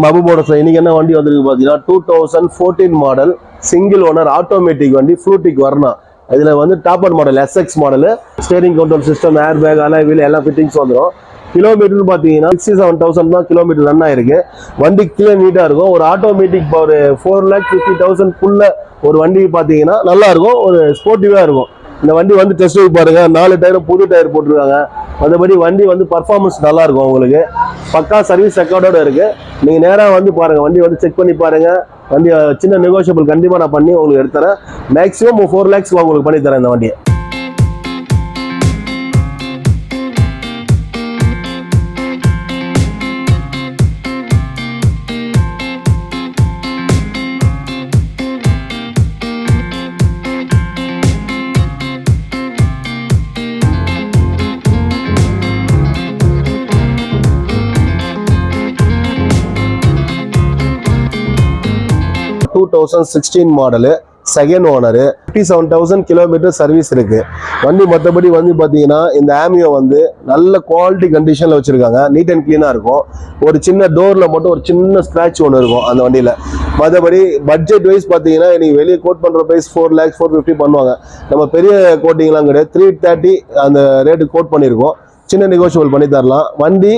மபு மோட்டர்ஸ்ல இன்னைக்கு என்ன வண்டி வந்திருக்கு பாத்தீங்கன்னா 2014 மாடல் சிங்கிள் ஓனர் ஆட்டோமேட்டிக் வண்டி ஃப்ளூட்டிக் வரணும். இதுல வந்து top end model SX model, steering control system, air bag, alloy wheel எல்லாம் ஃபிட்டிங்ஸ் வந்துடும். கிலோமீட்டர் பாத்தீங்கன்னா 67,000 தான் கிலோமீட்டர் ரன் ஆயிருக்கு. வண்டி கிளியர் நீட்டா இருக்கும். ஒரு ஆட்டோமேட்டிக் ஒரு 4,50,000 குள்ள ஒரு வண்டி பாத்தீங்கன்னா நல்லா இருக்கும், ஒரு ஸ்போர்ட்டிவா இருக்கும். இந்த வண்டி வந்து டெஸ்ட் ட்ரைவ் பாருங்க, 4 டயரும் புது டயர் போட்டிருக்காங்க. மற்றபடி வண்டி வந்து பர்ஃபார்மன்ஸ் நல்லா இருக்கும், உங்களுக்கு பக்கா சர்வீஸ் ரெக்கார்டோட இருக்கு. நீங்க நேரா வந்து பாருங்க, வண்டி வந்து செக் பண்ணி பாருங்க. வண்டி சின்ன நெகோஷியபிள் கண்டிப்பா நான் பண்ணி உங்களுக்கு எடுத்துறேன். மேக்ஸிமம் 4 lakhs உங்களுக்கு பண்ணி தரேன் இந்த வண்டியை. Two 2016 model, second owner, 57,000 kilometre service இருக்கு வண்டி. மற்றபடி வந்து பார்த்தீங்கன்னா இந்த ஆமியோ வந்து நல்ல குவாலிட்டி கண்டிஷனில் வச்சிருக்காங்க, நீட் அண்ட் கிளீனாக இருக்கும். ஒரு சின்ன டோரில் மட்டும் ஒரு சின்ன ஸ்க்ராட்ச் ஒன்று இருக்கும் அந்த வண்டியில். மற்றபடி பட்ஜெட் வைஸ் பார்த்தீங்கன்னா நீங்கள் வெளியே கோட் பண்ணுற ப்ரைஸ் 4 lakhs 450 பண்ணுவாங்க. நம்ம பெரிய கோட்டிங்லாம் கிடையாது, 330 அந்த ரேட்டு கோட் பண்ணியிருக்கோம். சின்ன நெகோஷியபிள் பண்ணி தரலாம். வண்டி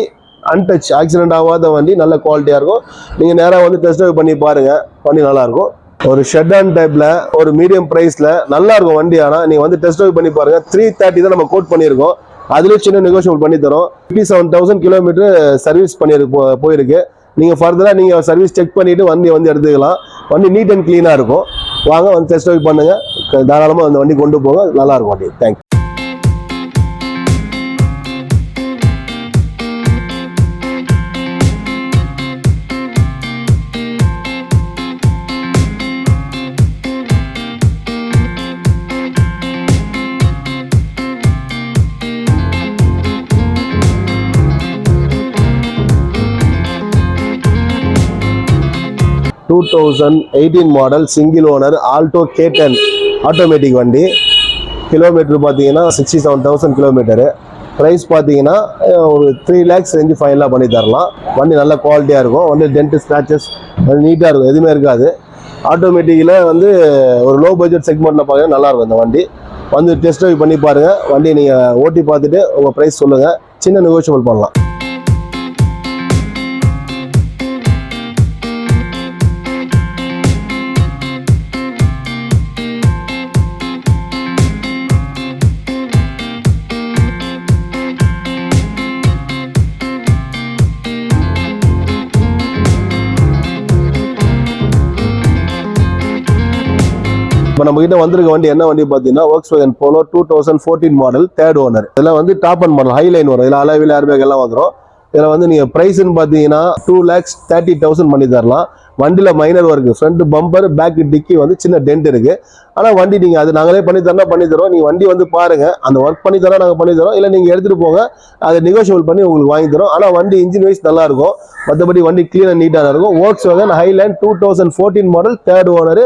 அன்டச், ஆக்சிடென்ட் ஆகாத வண்டி, நல்ல குவாலிட்டியாக இருக்கும். நீங்கள் நேராக வந்து டெஸ்ட் ட்ரைவ் பண்ணி பாருங்கள், வண்டி நல்லாயிருக்கும். ஒரு ஷெட்டான் டைப்ல ஒரு மீடியம் பிரைஸ்ல நல்லா இருக்கும் வண்டி. ஆனால் நீங்கள் வந்து டெஸ்ட் ட்ரைவ் பண்ணி பாருங்க. 330 தான் நம்ம கோட் பண்ணியிருக்கோம். அதுலேயும் சின்ன நெகோஷியபிள் பண்ணி தரோம். 57,000 கிலோமீட்டர் சர்வீஸ் போயிருக்கு. நீங்கள் ஃபர்தராக நீங்கள் சர்வீஸ் செக் பண்ணிட்டு வண்டி வந்து எடுத்துக்கலாம். வண்டி நீட் அண்ட் கிளீனாக இருக்கும். வாங்க வந்து டெஸ்ட் ட்ரைவ் பண்ணுங்க, தாராளமாக அந்த வண்டி கொண்டு போங்க, நல்லா இருக்கும் வண்டி. Thank you. Two 2018 model single owner Alto K10 automatic வண்டி. கிலோமீட்டர் பார்த்தீங்கன்னா 67,000 கிலோமீட்டரு. ப்ரைஸ் பார்த்தீங்கன்னா ஒரு 3 lakhs ரேஞ்சு ஃபைனலாக பண்ணி தரலாம். வண்டி நல்ல குவாலிட்டியாக இருக்கும். வண்டி டென்ட் ஸ்க்ராச்சஸ் நீட்டாக இருக்கும், எதுவுமே இருக்காது. ஆட்டோமேட்டிக்கில் வந்து ஒரு லோ பட்ஜெட் செக்மெண்ட்டில் பார்த்தீங்கன்னா நல்லாயிருக்கும் இந்த வண்டி. வந்து டெஸ்ட் ட்ரைவ் பண்ணி பாருங்கள். வண்டி நீங்கள் ஓட்டி பார்த்துட்டு உங்கள் ப்ரைஸ் சொல்லுங்கள், சின்ன நெகோஷியபிள் பண்ணலாம். இப்போ நம்ம கிட்ட வந்திருக்க வண்டி என்ன வண்டி பார்த்தீங்கன்னா Volkswagen Polo 2014 model, third owner. இதெல்லாம் வந்து டாப் அண்ட் மாடல், ஹைலைன் வரும். இதில் அலாய் வீல், ஏர் பேக் எல்லாம் வந்துடும். இதில் வந்து நீங்கள் ப்ரைஸ்ன்னு பார்த்தீங்கன்னா 2,30,000 பண்ணி தரலாம். வண்டியில் minor work, front bumper, back dicky வந்து சின்ன டென்ட் இருக்கு. ஆனால் வண்டி நீங்கள் அது நாங்களே பண்ணி தரோம். நீங்கள் வண்டி வந்து பாருங்க, அந்த ஒர்க் பண்ணி தரோம், நாங்கள் பண்ணி தரோம். இல்லை நீங்கள் எடுத்துகிட்டு போங்க, அதை நெகோஷியபிள் பண்ணி உங்களுக்கு வாங்கி தரோம். ஆனால் வண்டி இன்ஜின் வைஸ் நல்லா இருக்கும். மற்றபடி வண்டி கிளீன் அண்ட் நீட்டாக இருக்கும். Volkswagen Highline 2014 model, third owner.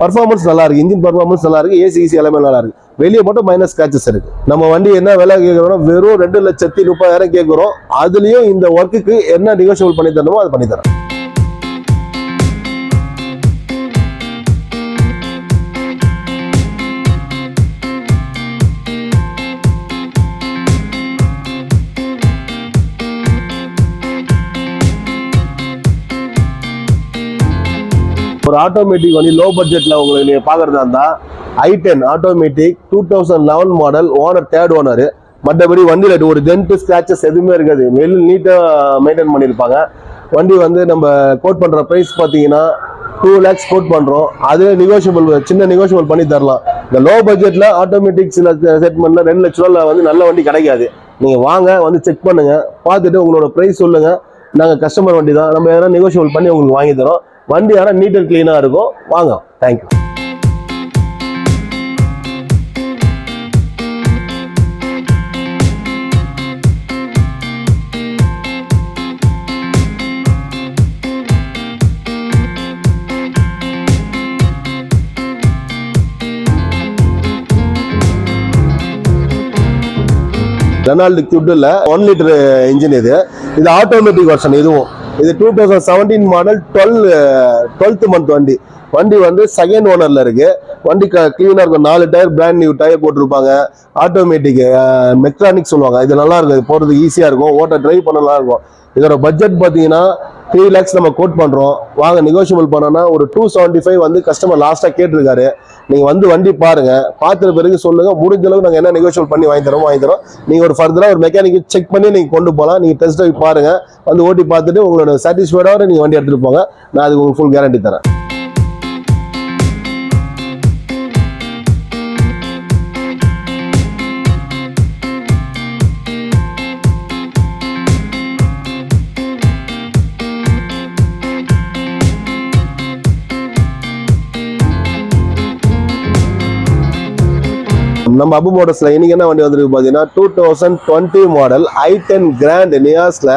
Performance நல்லா இருக்கு, இன்ஜின் பர்ஃபார்மன்ஸ் நல்லா இருக்கு, ஏசி எல்லாமே நல்லா இருக்கு. வெளியே மட்டும் மைனஸ் ஸ்கிராச்சஸ் இருக்கு. நம்ம வண்டி என்ன விலை கேட்குறோம், வெறும் 2,30,000 கேட்குறோம். அதுலயும் இந்த ஒர்க்குக்கு என்ன நெகோஷியபிள் பண்ணி தரணுமோ அது பண்ணி தரோம். ஒரு ஆட்டோமேட்டிக் வண்டி லோ பட்ஜெட்ல உங்களுக்கு நீங்க பாக்குறதா இருந்தா i10 automatic 2011 model, owner third owner. மற்றபடி வண்டியில ஒரு டென்ட் ஸ்கிராச்சஸ் எதுவுமே இருக்காது, வெளியே நீட்டா மெயின்டைன் பண்ணியிருப்பாங்க. வண்டி வந்து நம்ம கோட் பண்ற பிரைஸ் பார்த்தீங்கன்னா 2 lakhs கோட் பண்றோம். அது நெகோஷியபிள், சின்ன நெகோஷியபிள் பண்ணி தரலாம். இந்த லோ பட்ஜெட்ல ஆட்டோமேட்டிக் சில செட்மெண்ட்ல 2 லட்ச ரூபாய் வந்து நல்ல வண்டி கிடைக்காது. நீங்க வாங்க, வந்து செக் பண்ணுங்க, பார்த்துட்டு உங்களோட பிரைஸ் சொல்லுங்க. நாங்கள் கஸ்டமர் வண்டி தான், நம்ம எதனா நெகோஷியபிள் பண்ணி உங்களுக்கு வாங்கி தரோம். வண்டி ஆனால் நீட் அண்ட் கிளீனாக இருக்கும். வாங்க, தேங்க்யூ. ரெனால்டு கியூட்ல 1 லிட்டர் இன்ஜின். இது ஆட்டோமேட்டிக் வெர்ஷன். இதுவும் இது 2017 மாடல் 12th மந்த் வண்டி. வண்டி வந்து செகண்ட் ஓனர்ல இருக்கு. வண்டி கிளீனா இருக்கும். 4 டயர் பிராண்ட் நியூ டயர் போட்டிருப்பாங்க. ஆட்டோமேட்டிக் மெக்கானிக் சொல்லுவாங்க. இது நல்லா இருக்கும். இது போறதுக்கு ஈஸியா இருக்கும். ஓட்ட டிரைவ் பண்ண நல்லா இருக்கும். இதோட பட்ஜெட் பாத்தீங்கன்னா 3 lakhs நம்ம கோட் பண்றோம். வாங்க நெகோஷியபிள் பண்ணோம்னா ஒரு 275 வந்து கஸ்டமர் லாஸ்டா கேட்டிருக்காரு. நீங்க வந்து வண்டி பாருங்க. பார்த்த பிறகு சொல்லுங்க. முடிஞ்ச அளவுக்கு நாங்க என்ன நெகோஷியபிள் பண்ணி வாங்கி தரோம். நீங்க ஒரு ஃபர்தரா ஒரு மெக்கானிக் செக் பண்ணி நீங்க கொண்டு போகலாம். நீங்க டெஸ்ட் ட்ரைவ் பாருங்க. வந்து ஓட்டி பார்த்துட்டு உங்களோட சாட்டிஸ்ஃபைடோட நீங்க வண்டி எடுத்துட்டு போங்க. நான் அதுக்கு உங்களுக்கு ஃபுல் கேரண்டி தரேன். நம்ம அபு மோட்டர்ஸ்ல இன்னைக்கு என்ன வண்டி வந்திருக்கு பாத்தீங்கன்னா 2020 மாடல் i10 கிராண்ட் நியாஸ்ல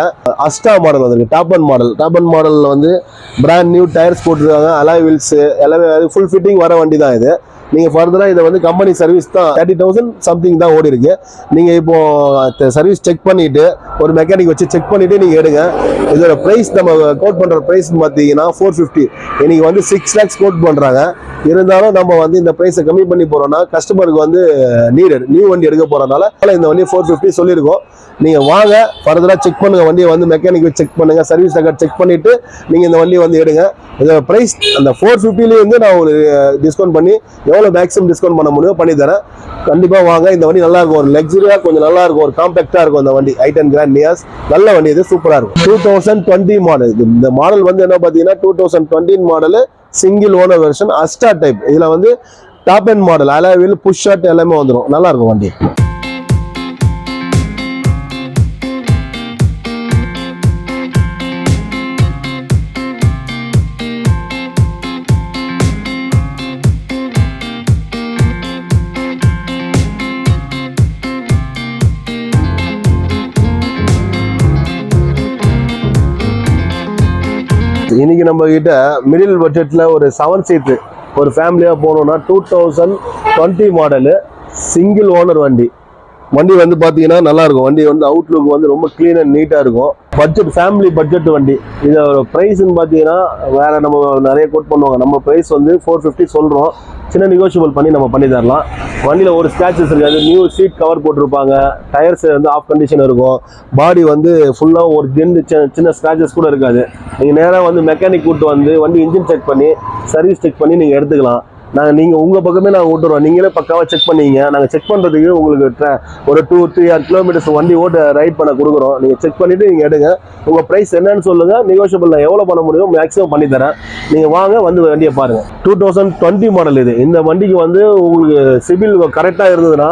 அஸ்டா மாடல் வந்திருக்கு. டாப் அண்ட் மாடல்ல வந்து பிராண்ட் நியூ டயர்ஸ் போட்டிருக்காங்க. அலாய் வீல்ஸ் எல்லாமே ஃபுல் ஃபிட்டிங் வர வண்டி தான் இது. நீங்க ஃபர்தரா இதை வந்து கம்பெனி சர்வீஸ் தான் 30,000 சம்திங் தான் ஓடி இருக்கு. நீங்க இப்போ சர்வீஸ் செக் பண்ணிட்டு ஒரு மெக்கானிக் வச்சு செக் பண்ணிட்டு நீங்க எடுங்க. இதோட பிரைஸ் நம்ம கோட் பண்ற பிரைஸ் பாத்தீங்கன்னா 450. இன்னைக்கு வந்து 6 lakhs கோட் பண்றாங்க. இருந்தாலும் நம்ம வந்து இந்த பிரைஸை கம்மி பண்ணி போறோம்னா கஸ்டமருக்கு வந்து நியூ வண்டி எடுக்க போறதுனால இந்த வண்டி 450 சொல்லியிருக்கோம். நீங்க வாங்க ஃபர்தரா செக் பண்ணுங்க. வண்டியை வந்து மெக்கானிக் வச்சு செக் பண்ணுங்க. சர்வீஸ் ரெக்கார்ட் செக் பண்ணிட்டு நீங்க இந்த வண்டியை வந்து எடுங்க. இதோட பிரைஸ் அந்த 450 வந்து நான் ஒரு டிஸ்கவுண்ட் பண்ணி எவ்வளவு மேக்ஸிமம் டிஸ்கவுண்ட் பண்ண முடியும் பண்ணி தரேன். கண்டிப்பா வாங்க. இந்த வண்டி நல்லா இருக்கும். ஒரு லக்ஸரியா கொஞ்சம் நல்லா இருக்கும். ஒரு காம்பாக்டா இருக்கும். இந்த வண்டி i10 கிராண்ட் நியாஸ் நல்ல வண்டி. இது சூப்பரா இருக்கும். 2020 மாடல். இந்த மாடல் வந்து என்ன பாத்தீங்கன்னா 2020 model single owner version Asta type. இதுல வந்து top end model alloy wheel push start எல்லாமே வந்துடும். நல்லா இருக்கும் வண்டி. இன்னைக்கு நம்ம கிட்ட மிடில் பட்ஜெட்ல ஒரு 7 சீட் ஒரு ஃபேமிலியா போனோம்னா 2020 மாடலு சிங்கிள் ஓனர் வண்டி வந்து பாத்தீங்கன்னா நல்லா இருக்கும். வண்டி வந்து அவுட்லுக் வந்து ரொம்ப கிளீன் அண்ட் நீட்டா இருக்கும். பட்ஜெட் ஃபேமிலி பட்ஜெட் வண்டி. இதோட பிரைஸ்ன்னு பாத்தீங்கன்னா வேற நம்ம நிறைய கோட் பண்ணுவாங்க. நம்ம பிரைஸ் வந்து 450 சொல்றோம். சின்ன நெகோஷியபிள் பண்ணி நம்ம பண்ணி தரலாம். வண்டியில ஒரு ஸ்கிராச்சஸ் இருக்காது. நியூ சீட் கவர் போட்டிருப்பாங்க. டயர்ஸ் வந்து ஆஃப் கண்டிஷன் இருக்கும். பாடி வந்து ஃபுல்லா ஒரு சின்ன ஸ்கிராச்சஸ் கூட இருக்காது. நீங்க நேரா வந்து மெக்கானிக் கூட்டு வந்து வண்டி இன்ஜின் செக் பண்ணி சர்வீஸ் செக் பண்ணி நீங்க எடுத்துக்கலாம். நீங்க உங்க பக்கமே நாங்கள் விட்டுறோம். நீங்களே பக்காவா செக் பண்ணீங்க. நாங்கள் செக் பண்றதுக்கு உங்களுக்கு ஒரு 2-3 கிலோமீட்டர்ஸ் வண்டி ஓட்ட ரைட் பண்ண கொடுக்குறோம். நீங்க செக் பண்ணிட்டு நீங்க எடுங்க. உங்க பிரைஸ் என்னன்னு சொல்லுங்க. நெகோஷியபிள் நான் எவ்வளவு பண்ண முடியும் மேக்ஸிமம் பண்ணி தரேன். நீங்க வாங்க வந்து வண்டியை பாருங்க. 2020 மாடல் இது. இந்த வண்டிக்கு வந்து உங்களுக்கு சிபில் கரெக்டா இருந்ததுன்னா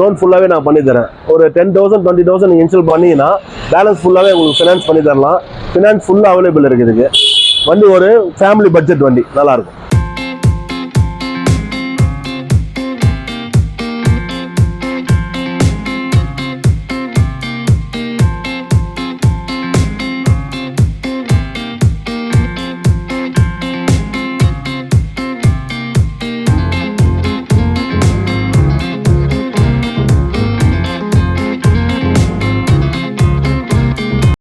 லோன் ஃபுல்லாவே நான் பண்ணி தரேன். ஒரு 10,000 20,000 நீங்க இன்ஸ்டால் பண்ணீங்கன்னா பேலன்ஸ் ஃபுல்லாவே உங்களுக்கு ஃபினான்ஸ் பண்ணி தரலாம். ஃபினான்ஸ் ஃபுல்லா அவைலபிள் இருக்குது. வண்டி ஒரு ஃபேமிலி பட்ஜெட் வண்டி நல்லா இருக்கும்.